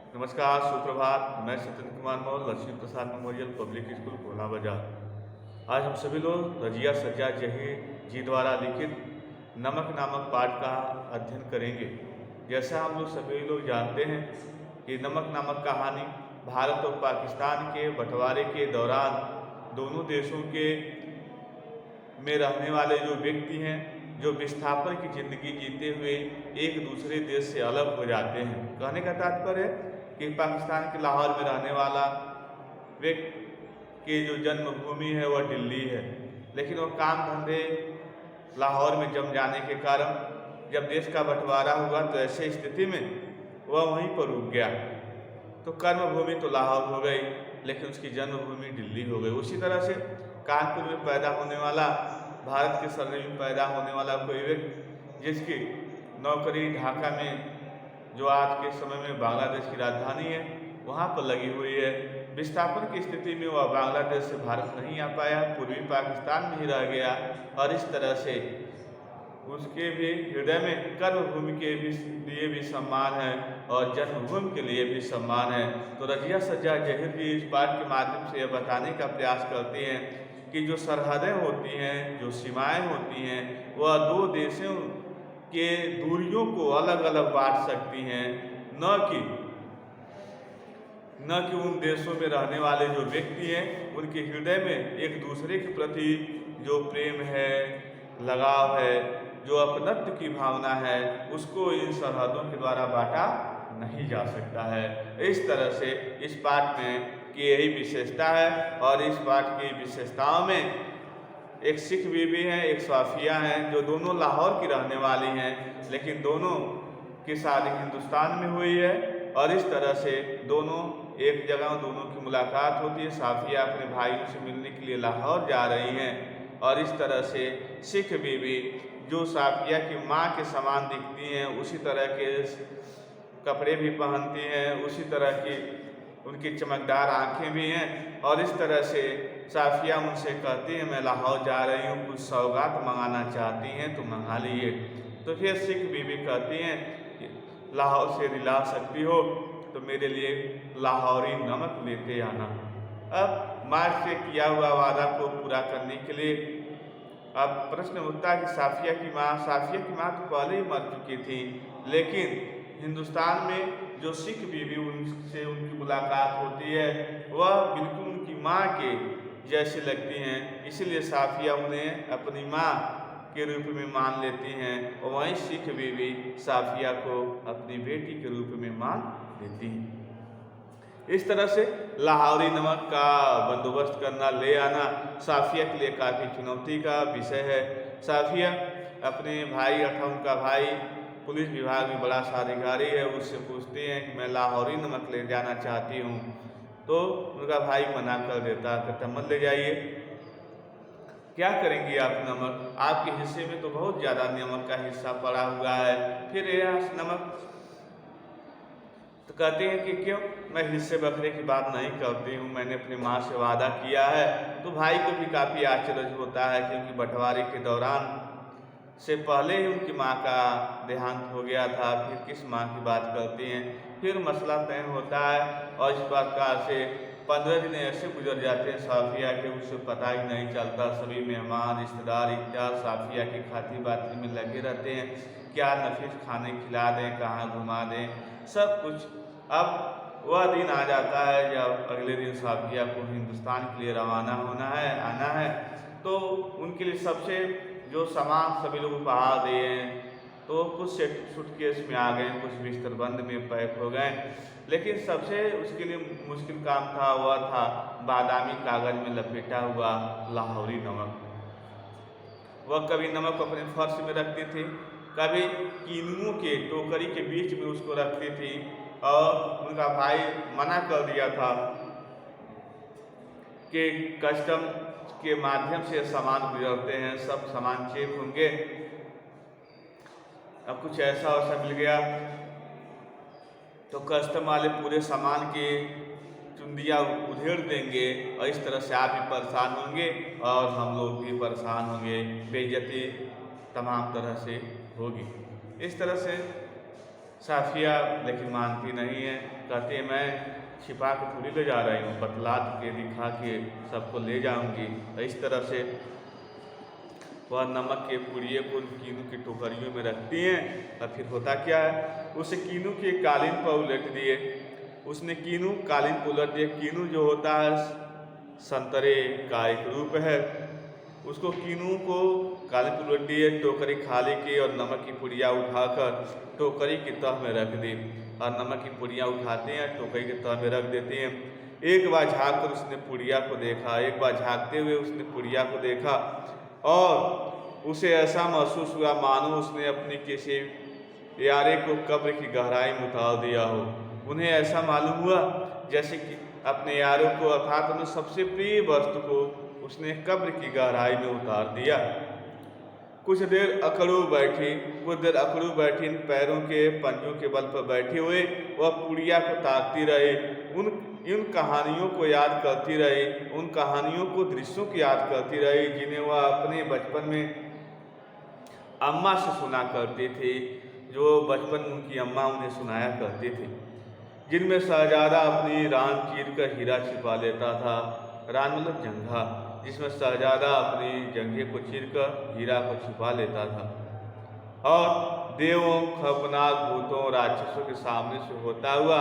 नमस्कार, सुप्रभात। मैं सत्येंद्र कुमार मौर्य, लक्ष्मी प्रसाद मेमोरियल पब्लिक स्कूल भोला बाजार। आज हम सभी लोग रजिया सज्जा जही जी द्वारा लिखित नमक नामक पाठ का अध्ययन करेंगे। जैसा हम लोग सभी लोग जानते हैं कि नमक नामक कहानी भारत और पाकिस्तान के बंटवारे के दौरान दोनों देशों के में रहने वाले जो व्यक्ति हैं, जो विस्थापन की ज़िंदगी जीते हुए एक दूसरे देश से अलग हो जाते हैं। कहने का तात्पर्य है कि पाकिस्तान के लाहौर में रहने वाला व्यक्ति की जो जन्मभूमि है वह दिल्ली है, लेकिन वह काम धंधे लाहौर में जम जाने के कारण जब देश का बंटवारा हुआ तो ऐसे स्थिति में वह वहीं पर रुक गया। तो कर्मभूमि तो लाहौर हो गई, लेकिन उसकी जन्मभूमि दिल्ली हो गई। उसी तरह से कानपुर में पैदा होने वाला, भारत के सरहद में पैदा होने वाला कोई व्यक्ति जिसकी नौकरी ढाका में, जो आज के समय में बांग्लादेश की राजधानी है, वहाँ पर लगी हुई है। विस्थापन की स्थिति में वह बांग्लादेश से भारत नहीं आ पाया, पूर्वी पाकिस्तान में ही रह गया। और इस तरह से उसके भी हृदय में कर्मभूमि के लिए भी सम्मान है और जन्मभूमि के लिए भी सम्मान है। तो रजिया सज्जा जहीर भी इस पाठ के माध्यम से यह बताने का प्रयास करती हैं कि जो सरहदें होती हैं, जो सीमाएं होती हैं, वह दो देशों के दूरियों को अलग अलग बांट सकती हैं, न कि उन देशों में रहने वाले जो व्यक्ति हैं उनके हृदय में एक दूसरे के प्रति जो प्रेम है, लगाव है, जो अपनत्व की भावना है, उसको इन सरहदों के द्वारा बांटा नहीं जा सकता है। इस तरह से इस पाठ में की यही विशेषता है। और इस पाठ की विशेषताओं में एक सिख बीबी हैं, एक साफिया हैं, जो दोनों लाहौर की रहने वाली हैं, लेकिन दोनों की शादी हिंदुस्तान में हुई है। और इस तरह से दोनों एक जगह दोनों की मुलाकात होती है। साफिया अपने भाइयों से मिलने के लिए लाहौर जा रही हैं और इस तरह से सिख बीबी जो साफिया की माँ के समान दिखती हैं, उसी तरह के कपड़े भी पहनती हैं, उसी तरह की उनकी चमकदार आँखें भी हैं। और इस तरह से साफिया उनसे कहती है, मैं लाहौर जा रही हूँ, कुछ सौगात मंगाना चाहती हैं तो मंगा लीजिए। तो फिर सिख बीबी कहती हैं कि लाहौर से दिला सकती हो तो मेरे लिए लाहौरी नमक लेते आना। अब माँ से किया हुआ वादा को पूरा करने के लिए अब प्रश्न उठता है कि साफिया की माँ तो पहले ही मर चुकी थी, लेकिन हिंदुस्तान में जो सिख बीबी उनसे उनकी मुलाकात होती है वह बिल्कुल उनकी माँ के जैसे लगती हैं, इसीलिए साफिया उन्हें अपनी माँ के रूप में मान लेती हैं और वहीं सिख बीबी साफिया को अपनी बेटी के रूप में मान लेती हैं। इस तरह से लाहौरी नमक का बंदोबस्त करना, ले आना साफिया के लिए काफ़ी चुनौती का विषय है। साफिया अपने भाई अर्थात उनका भाई पुलिस विभाग में बड़ा सा अधिकारी है, उससे पूछते हैं कि मैं लाहौरी नमक ले जाना चाहती हूँ। तो उनका भाई मना कर देता, कहता मत ले जाइए, क्या करेंगी आप नमक, आपके हिस्से में तो बहुत ज़्यादा नमक का हिस्सा पड़ा हुआ है, फिर यह नमक। तो कहते हैं कि क्यों, मैं हिस्से बखरे की बात नहीं करती हूँ, मैंने अपनी माँ से वादा किया है। तो भाई को भी काफ़ी आश्चर्य होता है, क्योंकि बंटवारे के दौरान से पहले ही उनकी माँ का देहांत हो गया था, फिर किस माँ की बात करती हैं। फिर मसला तय होता है और इस प्रकार से 15 दिन ऐसे गुजर जाते हैं साफिया के, उसे पता ही नहीं चलता। सभी मेहमान रिश्तेदार इत्यादि साफिया की खातिर बाती में लगे रहते हैं, क्या नफीस खाने खिला दें, कहाँ घुमा दें, सब कुछ। अब वह दिन आ जाता है जब अगले दिन साफिया को हिंदुस्तान के लिए रवाना होना है, आना है। तो उनके लिए सबसे जो सामान सभी लोग उपहार दिए हैं, तो कुछ सूटकेस में आ गए, कुछ बिस्तरबंद में पैक हो गए, लेकिन सबसे उसके लिए मुश्किल काम था वह था बादामी कागज़ में लपेटा हुआ लाहौरी नमक। वह कभी नमक अपने फर्श में रखती थी, कभी कीनुओं के टोकरी के बीच में उसको रखती थी। और उनका भाई मना कर दिया था कि कस्टम के माध्यम से सामान गुजरते हैं, सब सामान चेक होंगे। अब कुछ ऐसा वैसा मिल गया तो कस्टम वाले पूरे सामान के चुंदिया उधेड़ देंगे और इस तरह से आप भी परेशान होंगे और हम लोग भी परेशान होंगे, बेइज्जती तमाम तरह से होगी। इस तरह से साफिया लेकिन मानती नहीं है, कहती है मैं छिपा के थोड़ी ले जा रही हूँ, बतला के दिखा के सबको ले जाऊंगी। तो इस तरह से वह नमक के पुड़िए को कीनू की टोकरियों में रखती हैं। और फिर होता क्या है, उसे कीनू के कालीन पर उलट दिए। उसने कीनू कालीन पर उलट दिए। कीनू जो होता है संतरे का एक रूप है, उसको कीनू को कालीन पर उलट दिए, टोकरी खाली की और नमक की पुड़िया उठाकर टोकरी की तह में रख दी। और नमक की पुड़िया उठाते हैं, टोकरी की तह में रख देते हैं। एक बार झाँक कर उसने पुड़िया को देखा, एक बार झाँकते हुए उसने पुड़िया को देखा और उसे ऐसा महसूस हुआ मानो उसने अपने किसी यारे को कब्र की गहराई में उतार दिया हो। उन्हें ऐसा मालूम हुआ जैसे कि अपने यारों को अर्थात अपने सबसे प्रिय वस्तु को उसने कब्र की गहराई में उतार दिया। कुछ देर अकड़ू बैठी पैरों के पंजों के बल पर बैठे हुए वह पुड़िया को ताकती रहे, उन कहानियों को याद करती रही, उन कहानियों को, दृश्यों की याद करती रही जिन्हें वह अपने बचपन में अम्मा से सुना करती थी, जो बचपन में उनकी अम्मा उन्हें सुनाया करती थी, जिनमें शहजादा अपनी रान चीर कर हीरा छिपा लेता था। रान मतलब जंघा, जिसमें शहजादा अपनी जंघे को चीर कर हीरा को छिपा लेता था और देवों, खौफनाक भूतों, राक्षसों के सामने से होता हुआ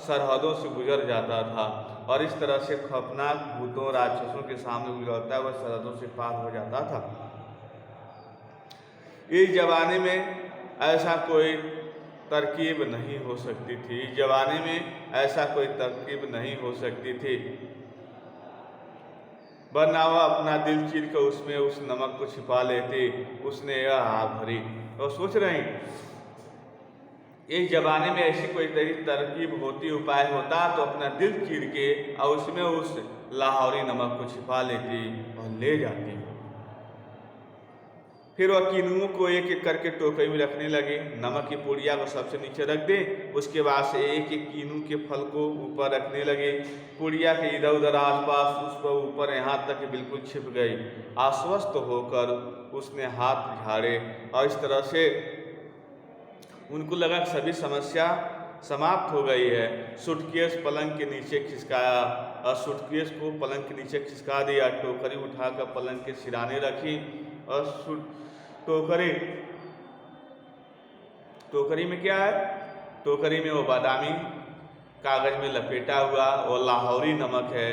सरहदों से गुजर जाता था। और इस तरह से खौफनाक भूतों, राक्षसों के सामने गुजरता हुआ सरहदों से पार हो जाता था। इस जमाने में ऐसा कोई तरकीब नहीं हो सकती थी, इस जमाने में ऐसा कोई तरकीब नहीं हो सकती थी, वरना वह अपना दिल चीर कर उसमें उस नमक को छिपा लेते। उसने यह आग भरी और सोच रही इस जमाने में ऐसी कोई तरकीब होती, उपाय होता तो अपना दिल चीर के और उसमें उस लाहौरी नमक को छिपा लेती और ले जाती। फिर वह कीनुओं को एक एक करके टोकरी में रखने लगे। नमक की पुड़िया को सबसे नीचे रख दे, उसके बाद से एक एक कीनू के फल को ऊपर रखने लगे। पुड़िया के इधर उधर आसपास उस पर ऊपर यहाँ तक बिल्कुल छिप गई। आश्वस्त होकर उसने हाथ झाड़े और इस तरह से उनको लगा कि सभी समस्या समाप्त हो गई है। सूटकेस पलंग के नीचे खिसकाया और सूटकेस को पलंग के नीचे खिसका दिया। टोकरी उठाकर पलंग के सिराने रखी और टोकरी में क्या है, टोकरी में वो बादामी कागज में लपेटा हुआ वो लाहौरी नमक है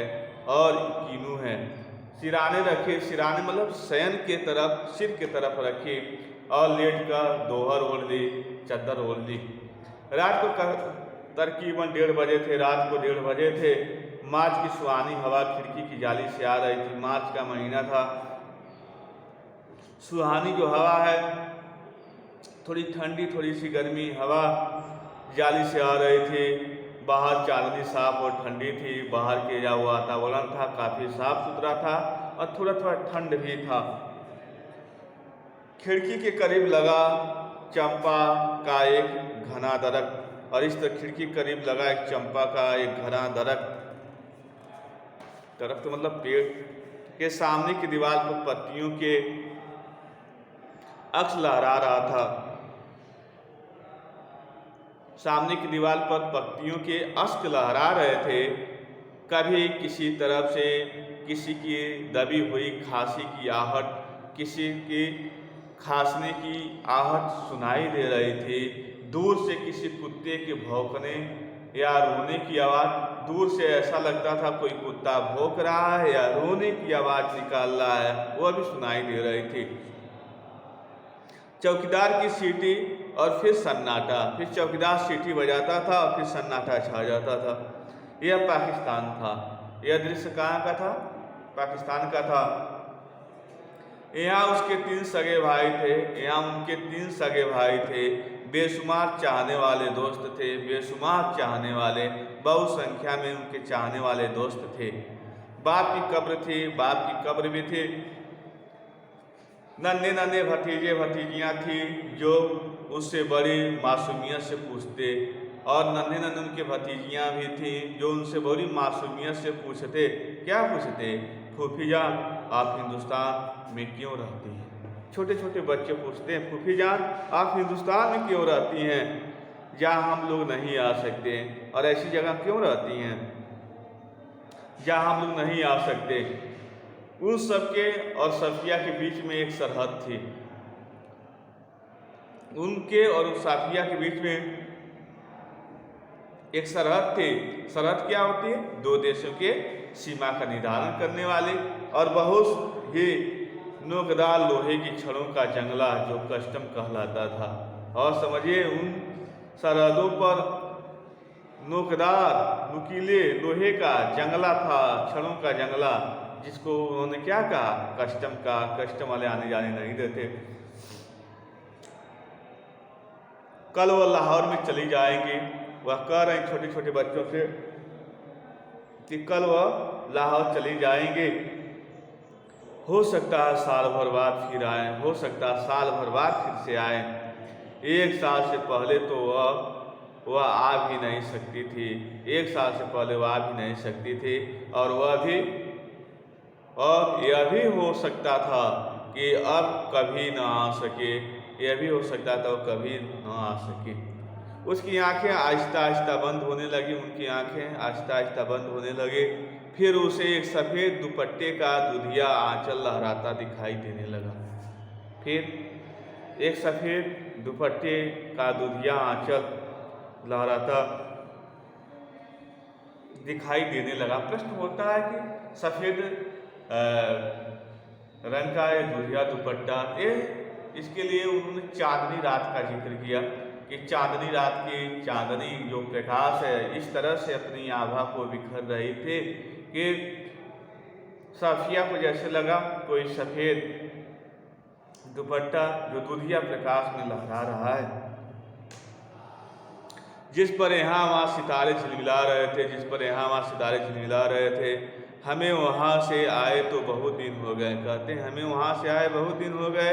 और कीनू है। सिराने रखे, सिराने मतलब शयन के तरफ, सिर के तरफ रखी और लेट कर दोहर ओढ़ ली, चादर ओढ़ ली। रात को तकरीबन 1:30 बजे थे, रात को 1:30 बजे थे। मार्च की सुहानी हवा खिड़की की जाली से आ रही थी। मार्च का महीना था। सुहानी जो हवा है, थोड़ी ठंडी थोड़ी सी गर्मी हवा जाली से आ रही थी। बाहर चांदनी साफ और ठंडी थी। बाहर के जो वातावरण था काफ़ी साफ सुथरा था और थोड़ा थोड़ा ठंड भी था। खिड़की के करीब लगा चंपा का एक घना दरख्त और इस तरह खिड़की करीब लगा एक चंपा का एक घना दरख्त मतलब पेड़ के सामने की दीवार पर पत्तियों के अक्ष लहरा रहा था। सामने की दीवार पर पत्तियों के अश्क लहरा रहे थे। कभी किसी तरफ से किसी की दबी हुई खांसी की आहट, किसी की खांसने की आहट सुनाई दे रही थी। दूर से किसी कुत्ते के भौंकने या रोने की आवाज़, दूर से ऐसा लगता था कोई कुत्ता भौंक रहा है या रोने की आवाज़ निकाल रहा है, वह भी सुनाई दे रही थी। चौकीदार की सीटी और फिर सन्नाटा, फिर चौकीदार सीटी बजाता था और फिर सन्नाटा छा जाता था। यह पाकिस्तान था। यह दृश्य कहाँ का था? पाकिस्तान का था। यहाँ उसके 3 सगे भाई थे, यहाँ उनके 3 सगे भाई थे। बेशुमार चाहने वाले दोस्त थे, बेशुमार चाहने वाले, बहुसंख्या में उनके चाहने वाले दोस्त थे। बाप की कब्र थी, बाप की कब्र भी थी। नन्हे नन्हे भतीजे भतीजियाँ थी जो उससे बड़ी मासूमियत से पूछते और नन्हे नन्हे उनके भतीजियाँ भी थी जो उनसे बड़ी मासूमियत से पूछते। क्या पूछते? फूफी जान, आप हिंदुस्तान में क्यों रहती हैं? छोटे छोटे बच्चे पूछते हैं, फूफी जान आप हिंदुस्तान में क्यों रहती हैं? जहाँ हम लोग नहीं आ सकते। और ऐसी जगह क्यों रहती हैं जहाँ हम लोग नहीं आ सकते? उन सबके और साफिया के बीच में एक सरहद थी। उनके और साफिया के बीच में एक सरहद थी। सरहद क्या होती है? दो देशों के सीमा का निर्धारण करने वाले और बहुत ही नोकदार लोहे की छड़ों का जंगला जो कस्टम कहलाता था। और समझिए उन सरहदों पर नोकदार नुकीले लोहे का जंगला था, छड़ों का जंगला, जिसको उन्होंने क्या कहा? कस्टम का। कस्टम वाले आने जाने नहीं देते। कल वह लाहौर में चली जाएंगी। वह कह रहे हैं छोटे छोटे बच्चों से कि कल वह लाहौर चली जाएंगे। हो सकता है साल भर बाद फिर आए, हो सकता है साल भर बाद फिर से आए। एक साल से पहले तो वह आ भी नहीं सकती थी। एक साल से पहले वह आ भी नहीं सकती थी। और यह भी हो सकता था कि अब कभी ना आ सके। यह भी हो सकता था वो कभी ना आ सके। उसकी आंखें आहिस्ता आहिस्ता बंद होने लगी। उनकी आंखें आहिस्ता आहिस्ता बंद होने लगे। फिर उसे एक सफ़ेद दुपट्टे का दुधिया आंचल लहराता दिखाई देने लगा। फिर एक सफ़ेद दुपट्टे का दुधिया आंचल लहराता दिखाई देने लगा। प्रश्न होता है कि सफ़ेद रंग का ये दुधिया दुपट्टा, इसके लिए उन्होंने चांदनी रात का जिक्र किया कि चांदनी रात की चांदनी जो प्रकाश है इस तरह से अपनी आभा को बिखर रही थी कि साफिया को जैसे लगा कोई सफ़ेद दुपट्टा जो दुधिया प्रकाश में लहरा रहा है, जिस पर यहाँ वहाँ सितारे झिलमिला रहे थे, जिस पर यहाँ वहाँ सितारे झिलमिला रहे थे। हमें वहाँ से आए तो बहुत दिन हो गए। कहते हैं हमें वहाँ से आए बहुत दिन हो गए।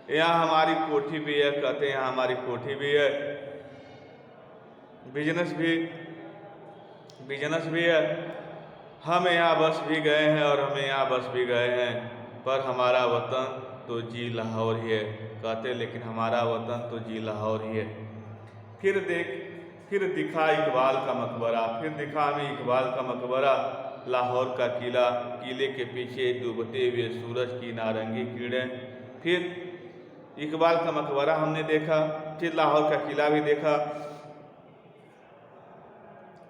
यहाँ हमारी कोठी भी है। कहते हैं यहाँ हमारी कोठी भी है, बिजनेस भी है। हम यहाँ बस भी गए हैं और हमें यहाँ बस भी गए हैं, पर हमारा वतन तो जी लाहौर ही है। कहते लेकिन हमारा वतन तो जी लाहौर ही है। फिर दिखा इकबाल का मकबरा। फिर दिखा हमें इकबाल का मकबरा, लाहौर का किला, किले के पीछे डूबते हुए सूरज की नारंगी किरणें। फिर इकबाल का मकबरा हमने देखा। फिर लाहौर का किला भी देखा।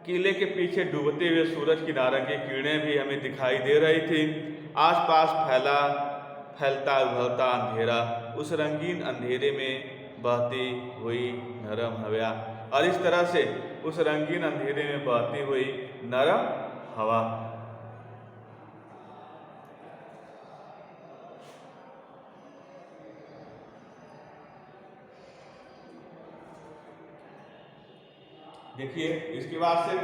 किले के पीछे डूबते हुए सूरज की नारंगी किरणें भी हमें दिखाई दे रही थी। आसपास फैलता उभरता अंधेरा, उस रंगीन अंधेरे में बहती हुई नरम हवा। और इस तरह से उस रंगीन अंधेरे में बहती हुई नरम हवा। देखिए इसके बाद से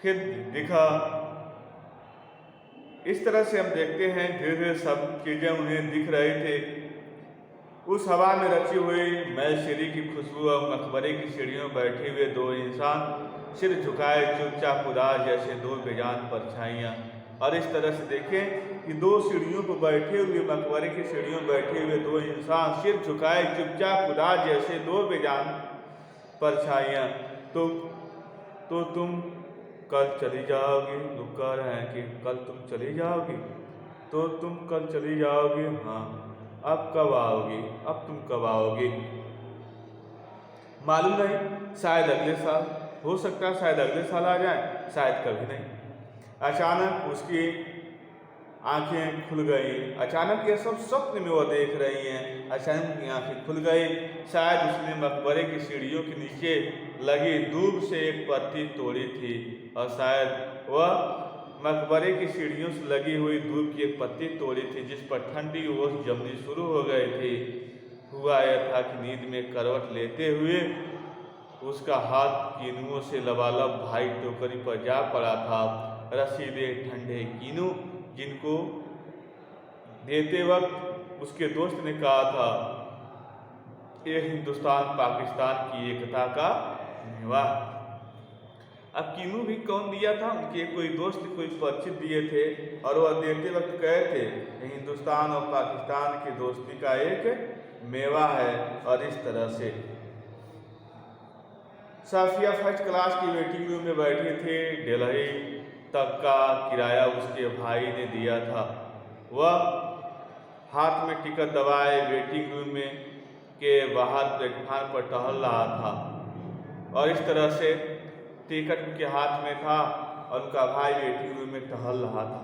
फिर दिखा। इस तरह से हम देखते हैं धीरे धीरे सब चीज़ें उन्हें दिख रही थे। उस हवा में रची हुई मैल सीढ़ी की खुशबू और मकबरे की सीढ़ियों बैठे हुए दो इंसान, सिर झुकाए चुपचाप उदास जैसे दो बेजान परछाइयाँ। और इस तरह से देखें कि दो सीढ़ियों पर बैठे हुए, मकबरे की सीढ़ियों में बैठे हुए दो इंसान, सिर झुकाए चुपचाप उदास जैसे दो बेजान परछाइयाँ। तो तुम कल चली जाओगी। लोग कह रहे हैं कि कल तुम चली जाओगी, तो तुम कल चली जाओगी। हाँ, अब कब आओगी? अब तुम कब आओगी? मालूम नहीं, शायद अगले साल। हो सकता है शायद अगले साल आ जाए, शायद कभी नहीं। अचानक उसकी आंखें खुल गई। अचानक ये सब स्वप्न में वो देख रही हैं। अचानक की आंखें खुल गई। शायद उसने मकबरे की सीढ़ियों के नीचे लगी दूब से एक पत्ती तोड़ी थी, और शायद वह मकबरे की सीढ़ियों से लगी हुई दूब की एक पत्ती तोड़ी थी, जिस पर ठंडी ओस जमनी शुरू हो गई थी। हुआ यह था कि नींद में करवट लेते हुए उसका हाथ कीनुओं से लबालब भाई टोकरी पर जा पड़ा था। रसीले ठंडे कीनू जिनको देते वक्त उसके दोस्त ने कहा था, ये हिंदुस्तान पाकिस्तान की एकता का मेवा। अब कीनू भी कौन दिया था? उनके कोई दोस्त, कोई परिचित दिए थे, और वह देते वक्त कहे थे हिंदुस्तान और पाकिस्तान की दोस्ती का एक मेवा है। और इस तरह से साफिया फर्स्ट क्लास की वेटिंग रूम में बैठी थी। दिल्ली तक का किराया उसके भाई ने दिया था। वह हाथ में टिकट दबाए वेटिंग रूम में के बाहर प्लेटफार्म पर टहल रहा था, और इस तरह से टिकट उनके हाथ में था और उनका भाई वेटिंग रूम में टहल रहा था।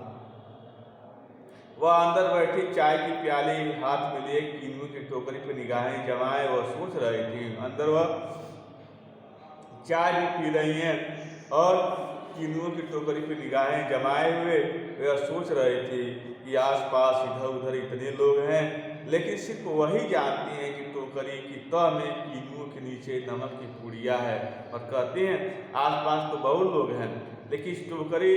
वह अंदर बैठी चाय की प्याली हाथ में लिए कीनू की टोकरी पर निगाहें जमाए वह सोच रही थी। अंदर वह चाय भी पी रही हैं और कीनू की टोकरी पर निगाहें जमाए हुए वह सोच रही थी कि आसपास इधर उधर इतने लोग हैं, लेकिन सिर्फ वही जानती हैं कि टोकरी की तह में कीनू के नीचे नमक की पुड़िया है। और कहती हैं आसपास तो बहुत लोग हैं, लेकिन इस टोकरी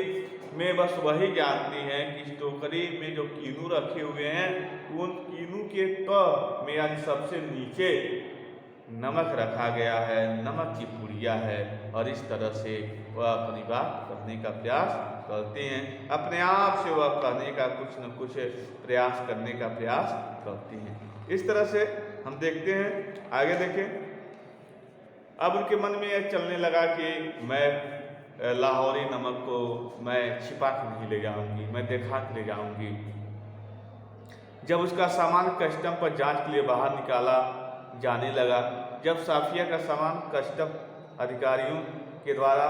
में बस वही जानती हैं कि इस टोकरी में जो कीनू रखे हुए हैं उन कीनू के तह में यानी सबसे नीचे नमक रखा गया है, नमक की पुड़िया है। और इस तरह से वह अपनी बात करने का प्रयास करते हैं, अपने आप से वह कहने का कुछ न कुछ प्रयास करने का प्रयास करती हैं। इस तरह से हम देखते हैं, आगे देखें। अब उनके मन में यह चलने लगा कि मैं लाहौरी नमक को मैं छिपा के नहीं ले जाऊंगी, मैं दिखा के ले जाऊंगी। जब उसका सामान कस्टम पर जांच के लिए बाहर निकाला जाने लगा, जब साफिया का सामान कस्टम अधिकारियों के द्वारा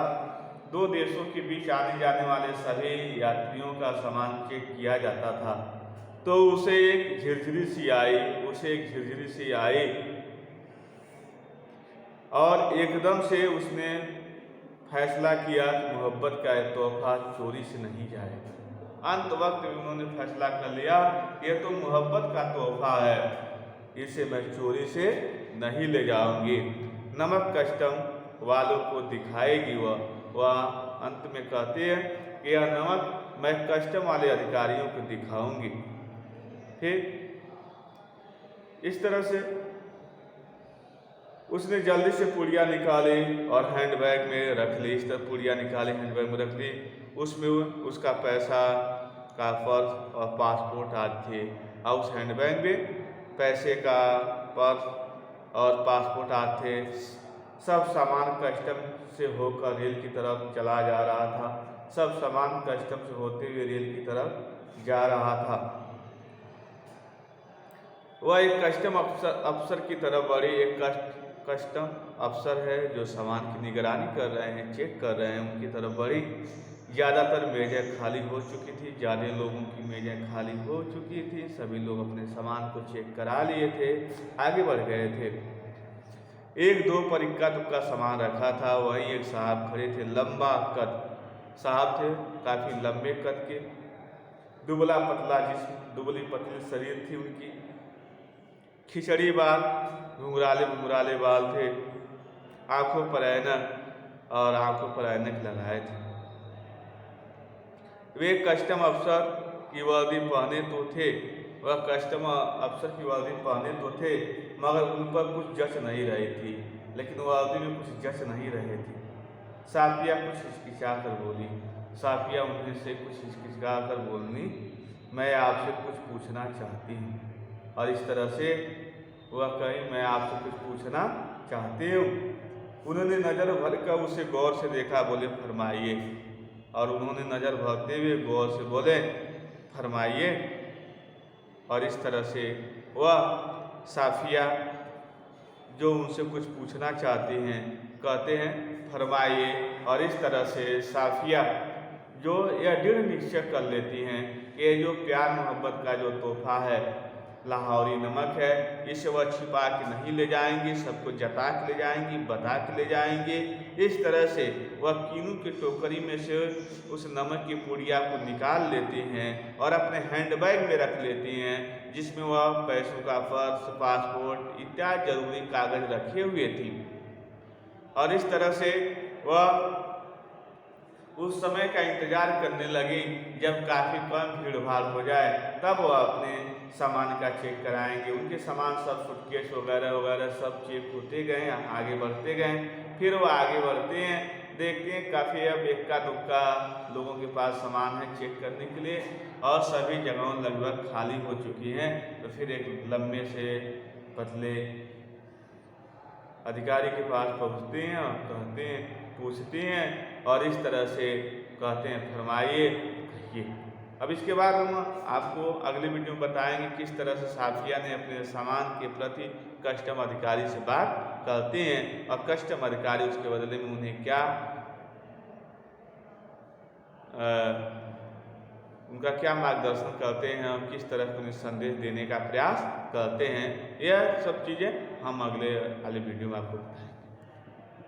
दो देशों के बीच आने जाने वाले सभी यात्रियों का सामान चेक किया जाता था, तो उसे एक झिरझिरी सी आई और एकदम से उसने फैसला किया कि मोहब्बत का यह तोहफा चोरी से नहीं जाएगा। अंत वक्त में उन्होंने फैसला कर लिया कि यह तो मोहब्बत का तोहफा है, इसे मैं चोरी से नहीं ले जाऊंगी। नमक कस्टम वालों को दिखाएगी वह अंत में कहती है कि यह नमक मैं कस्टम वाले अधिकारियों को दिखाऊंगी। फिर इस तरह से उसने जल्दी से पुड़िया निकाली और हैंडबैग में रख ली। इस तरह पुड़िया निकाली, हैंडबैग में रख ली। उसमें उसका पैसा का पर्स और पासपोर्ट आदि थे, और उस हैंडबैग में पैसे का पर्स और पासपोर्ट आदि थे। सब सामान कस्टम से होकर रेल की तरफ चला जा रहा था। सब सामान कस्टम से होते हुए रेल की तरफ जा रहा था। वह एक कस्टम अफसर की तरफ बढ़ी। एक कस्टम अफसर है जो सामान की निगरानी कर रहे हैं, चेक कर रहे हैं, उनकी तरफ बढ़ी। ज़्यादातर मेज़ें खाली हो चुकी थी, ज़्यादा लोगों की मेज़ें खाली हो चुकी थी। सभी लोग अपने सामान को चेक करा लिए थे, आगे बढ़ गए थे। एक दो पर इक्का दुक्का सामान रखा था। वहीं एक साहब खड़े थे, लंबा कद साहब थे, काफ़ी लंबे कद के, दुबला पतला जिस्म, दुबली पतली शरीर थी उनकी, खिचड़ी बाल, घुंघराले बाल थे, आंखों पर ऐनक लगाए थे। वे कस्टम अफसर की वर्दी पहने तो थे, मगर उन पर कुछ जच नहीं रही थी, लेकिन वर्दी में कुछ जच नहीं रहे थे। साफिया कुछ हिचकिचा कर बोली, साफिया उन्हें से कुछ हिचकिचा कर बोलनी, मैं आपसे कुछ पूछना चाहती हूँ। और इस तरह से वह कही, मैं आपसे कुछ पूछना चाहती हूँ। उन्होंने नज़र भर कर उसे गौर से देखा, बोले फरमाइए। और उन्होंने नज़र भरते हुए गौर से बोले फरमाइए। और इस तरह से वह साफिया जो उनसे कुछ पूछना चाहती हैं कहते हैं फरमाइए। और इस तरह से साफिया जो यह दृढ़ निश्चय कर लेती हैं कि जो प्यार मोहब्बत का जो तोहफा है लाहौरी नमक है, इसे वह छिपा के नहीं ले जाएंगी, सबको जता के ले जाएंगी, बता के ले जाएंगे। इस तरह से वह कीनू की टोकरी में से उस नमक की पुड़िया को निकाल लेती हैं और अपने हैंडबैग में रख लेती हैं, जिसमें वह पैसों का पर्स, पासपोर्ट इत्यादि जरूरी कागज रखे हुए थी। और इस तरह से वह उस समय का इंतजार करने लगी जब काफ़ी कम भीड़ भाड़ हो जाए, तब वह अपने सामान का चेक कराएंगे। उनके सामान सब सूटकेस वगैरह सब चेक होते गए, आगे बढ़ते गए। फिर वह आगे बढ़ते हैं, देखते हैं काफ़ी अब इक्का दुक्का लोगों के पास सामान है चेक करने के लिए और सभी जगहों लगभग खाली हो चुकी हैं। तो फिर एक लंबे से पतले अधिकारी के पास पहुँचते हैं और कहते हैं, पूछते हैं और इस तरह से कहते हैं फरमाइए, कहिए। अब इसके बाद हम आपको अगले वीडियो में बताएंगे किस तरह से साफिया ने अपने सामान के प्रति कस्टम अधिकारी से बात करते हैं और कस्टम अधिकारी उसके बदले में उन्हें क्या उनका क्या मार्गदर्शन करते हैं और किस तरह के उन्हें संदेश देने का प्रयास करते हैं। यह सब चीज़ें हम अगले वाले वीडियो में आपको बताएंगे।